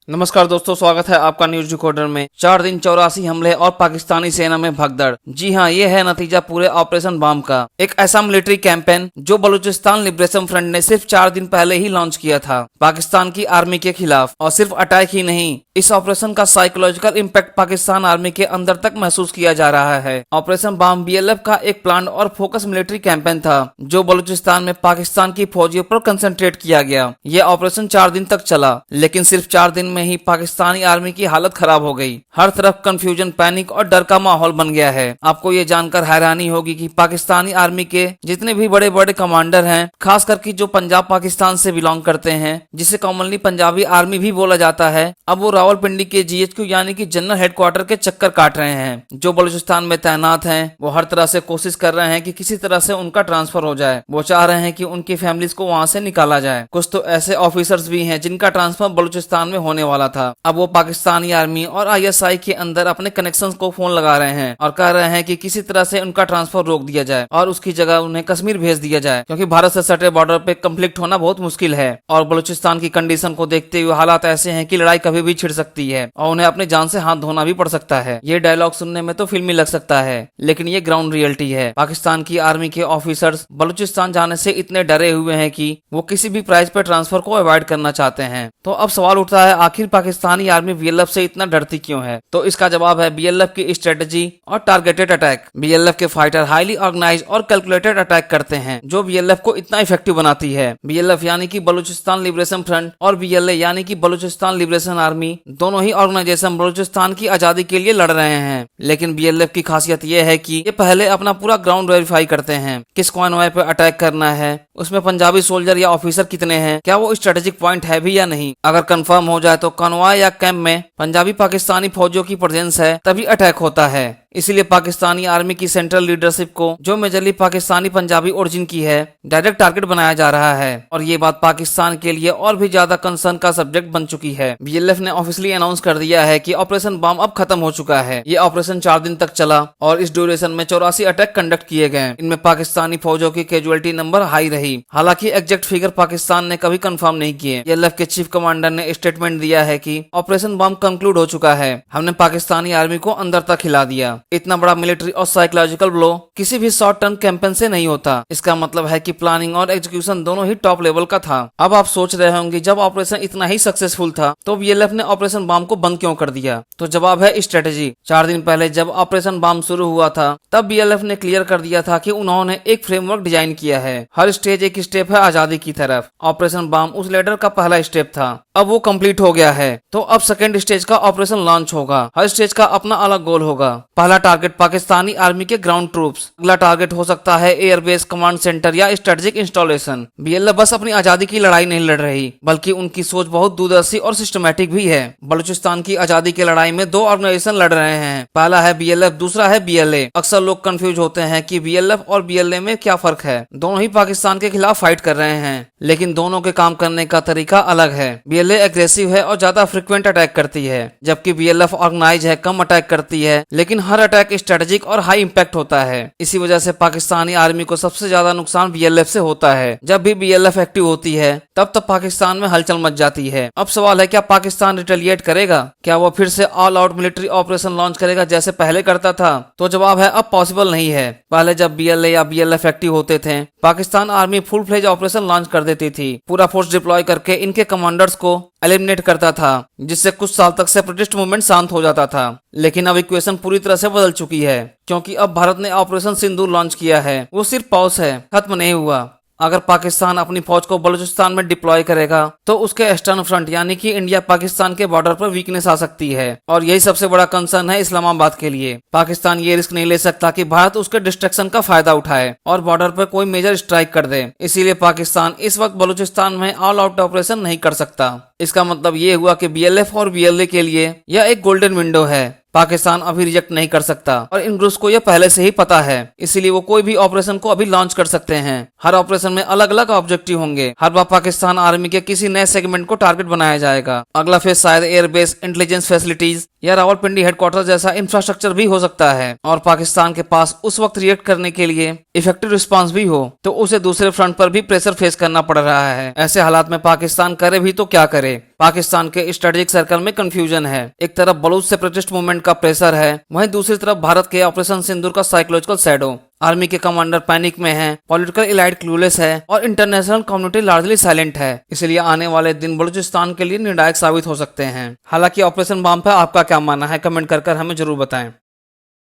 नमस्कार दोस्तों, स्वागत है आपका न्यूज डिकोडर में। 4 दिन 84 हमले और पाकिस्तानी सेना में भगदड़। जी हाँ, ये है नतीजा पूरे ऑपरेशन बॉम्ब का। एक ऐसा मिलिट्री कैंपेन जो बलूचिस्तान लिबरेशन फ्रंट ने सिर्फ 4 दिन पहले ही लॉन्च किया था पाकिस्तान की आर्मी के खिलाफ। और सिर्फ अटैक ही नहीं, इस ऑपरेशन का साइकोलॉजिकल इम्पैक्ट पाकिस्तान आर्मी के अंदर तक महसूस किया जा रहा है। ऑपरेशन बॉम्ब BLF का एक प्लान और फोकस मिलिट्री कैंपेन था जो बलूचिस्तान में पाकिस्तान की फौजियों पर कंसंट्रेट किया गया। यह ऑपरेशन 4 दिन तक चला, लेकिन सिर्फ 4 दिन में ही पाकिस्तानी आर्मी की हालत खराब हो गई। हर तरफ कंफ्यूजन, पैनिक और डर का माहौल बन गया है। आपको ये जानकर हैरानी होगी कि पाकिस्तानी आर्मी के जितने भी बड़े बड़े कमांडर हैं, खास करके जो पंजाब पाकिस्तान से बिलोंग करते हैं, जिसे कॉमनली पंजाबी आर्मी भी बोला जाता है, अब वो रावलपिंडी के GHQ यानी कि जनरल हेडक्वार्टर के चक्कर काट रहे हैं। जो बलूचिस्तान में तैनात हैं, वो हर तरह से कोशिश कर रहे हैं कि किसी तरह से उनका ट्रांसफर हो जाए। वो चाह रहे हैं कि उनकी फैमिलीज को वहां से निकाला जाए। कुछ तो ऐसे ऑफिसर्स भी हैं जिनका ट्रांसफर बलूचिस्तान में होने वाला था। अब वो पाकिस्तानी आर्मी और ISI के अंदर अपने कनेक्शंस को फोन लगा रहे हैं और कह रहे हैं कि किसी तरह से उनका ट्रांसफर रोक दिया जाए और उसकी जगह उन्हें कश्मीर भेज दिया जाए, क्योंकि भारत से सटे बॉर्डर पे कंफ्लिक्ट होना बहुत मुश्किल है। और बलूचिस्तान की कंडीशन को देखते हुए हालात ऐसे हैं कि लड़ाई कभी भी छिड़ सकती है और उन्हें अपनी जान से हाथ धोना भी पड़ सकता है। ये डायलॉग सुनने में तो फिल्मी लग सकता है, लेकिन ये ग्राउंड रियलिटी है। पाकिस्तान की आर्मी के ऑफिसर्स बलूचिस्तान जाने से इतने डरे हुए हैं कि वो किसी भी प्राइस पे ट्रांसफर को अवॉइड करना चाहते हैं। तो अब सवाल उठता है, आखिर पाकिस्तानी आर्मी BLF से इतना डरती क्यों है? तो इसका जवाब है BLF की स्ट्रेटजी और टारगेटेड अटैक। BLF के फाइटर हाईली ऑर्गेनाइज्ड और कैलकुलेटेड अटैक करते हैं, जो BLF को इतना इफेक्टिव बनाती है। BLF यानी कि बलूचिस्तान लिबरेशन फ्रंट और BLA यानी कि बलूचिस्तान लिबरेशन आर्मी, दोनों ही ऑर्गेनाइजेशन बलूचिस्तान की आजादी के लिए लड़ रहे हैं। लेकिन BLF की खासियत यह है कि ये पहले अपना पूरा ग्राउंड वेरीफाई करते हैं। किस कॉनवॉय पे अटैक करना है, उसमें पंजाबी सोल्जर या ऑफिसर कितने हैं, क्या वो स्ट्रेटेजिक पॉइंट है भी या नहीं। अगर कंफर्म हो जाए तो कॉनवॉय या कैंप में पंजाबी पाकिस्तानी फौजियों की प्रेजेंस है, तभी अटैक होता है। इसीलिए पाकिस्तानी आर्मी की सेंट्रल लीडरशिप को, जो मेजरली पाकिस्तानी पंजाबी ओरिजिन की है, डायरेक्ट टारगेट बनाया जा रहा है। और ये बात पाकिस्तान के लिए और भी ज्यादा कंसर्न का सब्जेक्ट बन चुकी है। BLF ने ऑफिशियली अनाउंस कर दिया है कि ऑपरेशन बॉम्ब अब खत्म हो चुका है। ये ऑपरेशन 4 दिन तक चला और इस ड्यूरेशन में 84 अटैक कंडक्ट किए गए। इनमें पाकिस्तानी फौजों की कैजुअलिटी नंबर हाई रही। हालांकि एग्जैक्ट फिगर पाकिस्तान ने कभी कंफर्म नहीं किए। BLF के चीफ कमांडर ने स्टेटमेंट दिया है कि ऑपरेशन बॉम्ब कंक्लूड हो चुका है, हमने पाकिस्तानी आर्मी को अंदर तक हिला दिया। इतना बड़ा मिलिट्री और साइकोलॉजिकल ब्लो किसी भी शॉर्ट टर्म कैंपेन से नहीं होता। इसका मतलब है कि प्लानिंग और एग्जीक्यूशन दोनों ही टॉप लेवल का था। अब आप सोच रहे होंगे, जब ऑपरेशन इतना ही सक्सेसफुल था तो BLF ने ऑपरेशन बॉम्ब को बंद क्यों कर दिया? तो जवाब है स्ट्रेटेजी। 4 दिन पहले जब ऑपरेशन बॉम्ब शुरू हुआ था, तब BLF ने क्लियर कर दिया था कि उन्होंने एक फ्रेमवर्क डिजाइन किया है। हर स्टेज एक स्टेप है आजादी की तरफ। ऑपरेशन बॉम्ब उस लेडर का पहला स्टेप था, अब वो कंप्लीट हो गया है। तो अब सेकंड स्टेज का ऑपरेशन लॉन्च होगा। हर स्टेज का अपना अलग गोल होगा। पहला टारगेट पाकिस्तानी आर्मी के ग्राउंड ट्रूप्स। अगला टारगेट हो सकता है एयरबेस, कमांड सेंटर या स्ट्रेटेजिक इंस्टॉलेशन। BLF बस अपनी आजादी की लड़ाई नहीं लड़ रही, बल्कि उनकी सोच बहुत दूरदर्शी और सिस्टमैटिक भी है। बलूचिस्तान की आजादी की लड़ाई में 2 ऑर्गेनाइजेशन लड़ रहे हैं। पहला है BLF, दूसरा है BLA। अक्सर लोग कंफ्यूज होते हैं कि BLF और BLA में क्या फर्क है। दोनों ही पाकिस्तान के खिलाफ फाइट कर रहे हैं, लेकिन दोनों के काम करने का तरीका अलग है। BLA एग्रेसिव है और ज्यादा फ्रिक्वेंट अटैक करती है, जबकि BLF ऑर्गेनाइज है, कम अटैक करती है, लेकिन हर अटैक स्ट्रेटेजिक और हाई इंपैक्ट होता है। इसी वजह से पाकिस्तानी आर्मी को सबसे ज्यादा नुकसान BLF से होता है। जब भी BLF एक्टिव होती है, तब पाकिस्तान में हलचल मच जाती है। अब सवाल है, क्या पाकिस्तान रिटेलिएट करेगा? क्या वो फिर से all out military operation launch करेगा जैसे पहले करता था? तो जवाब है, अब पॉसिबल नहीं है। पहले जब BLA या BLF एक्टिव होते थे, Pakistan army full fledge operation launch कर देती थी। पूरा फोर्स डिप्लॉय करके इनके कमांडर्स को एलिमिनेट करता था, जिससे कुछ साल तक सेपरेटिस्ट मूवमेंट शांत हो जाता था। लेकिन अब इक्वेशन पूरी तरह से बदल चुकी है, क्योंकि अब भारत ने ऑपरेशन सिंदूर लॉन्च किया है। वो सिर्फ पॉज है, खत्म नहीं हुआ। अगर पाकिस्तान अपनी फौज को बलूचिस्तान में डिप्लॉय करेगा, तो उसके ईस्टर्न फ्रंट यानी कि इंडिया पाकिस्तान के बॉर्डर पर वीकनेस आ सकती है। और यही सबसे बड़ा कंसर्न है इस्लामाबाद के लिए। पाकिस्तान ये रिस्क नहीं ले सकता कि भारत उसके डिस्ट्रैक्शन का फायदा उठाए और बॉर्डर पर कोई मेजर स्ट्राइक कर दे। इसीलिए पाकिस्तान इस वक्त बलूचिस्तान में ऑल आउट ऑपरेशन नहीं कर सकता। इसका मतलब ये हुआ कि BLF और BLA के लिए यह एक गोल्डन विंडो है। पाकिस्तान अभी रिजेक्ट नहीं कर सकता और इन ग्रुप्स को यह पहले से ही पता है। इसीलिए वो कोई भी ऑपरेशन को अभी लॉन्च कर सकते हैं। हर ऑपरेशन में अलग अलग ऑब्जेक्टिव होंगे। हर बार पाकिस्तान आर्मी के किसी नए सेगमेंट को टारगेट बनाया जाएगा। अगला फेज शायद एयरबेस, इंटेलिजेंस फैसिलिटीज या रावलपिंडी हेडक्वार्टर जैसा इंफ्रास्ट्रक्चर भी हो सकता है और पाकिस्तान के पास उस वक्त रिएक्ट करने के लिए इफेक्टिव रिस्पांस भी हो तो उसे दूसरे फ्रंट पर भी प्रेशर फेस करना पड़ रहा है। ऐसे हालात में पाकिस्तान करे भी तो क्या करे। पाकिस्तान के स्ट्रेटेजिक सर्कल में कंफ्यूजन है। एक तरफ बलूच सेपरेटिस्ट मूवमेंट का प्रेशर है, वहीं दूसरी तरफ भारत के ऑपरेशन सिंदूर का साइकोलॉजिकल शैडो। आर्मी के कमांडर पैनिक में हैं, पॉलिटिकल इलाइट क्लूलेस है और इंटरनेशनल कम्युनिटी लार्जली साइलेंट है। इसलिए आने वाले दिन बलूचिस्तान के लिए निर्णायक साबित हो सकते हैं। हालांकि ऑपरेशन बम पर आपका क्या मानना है, कमेंट कर हमें जरूर बताएं।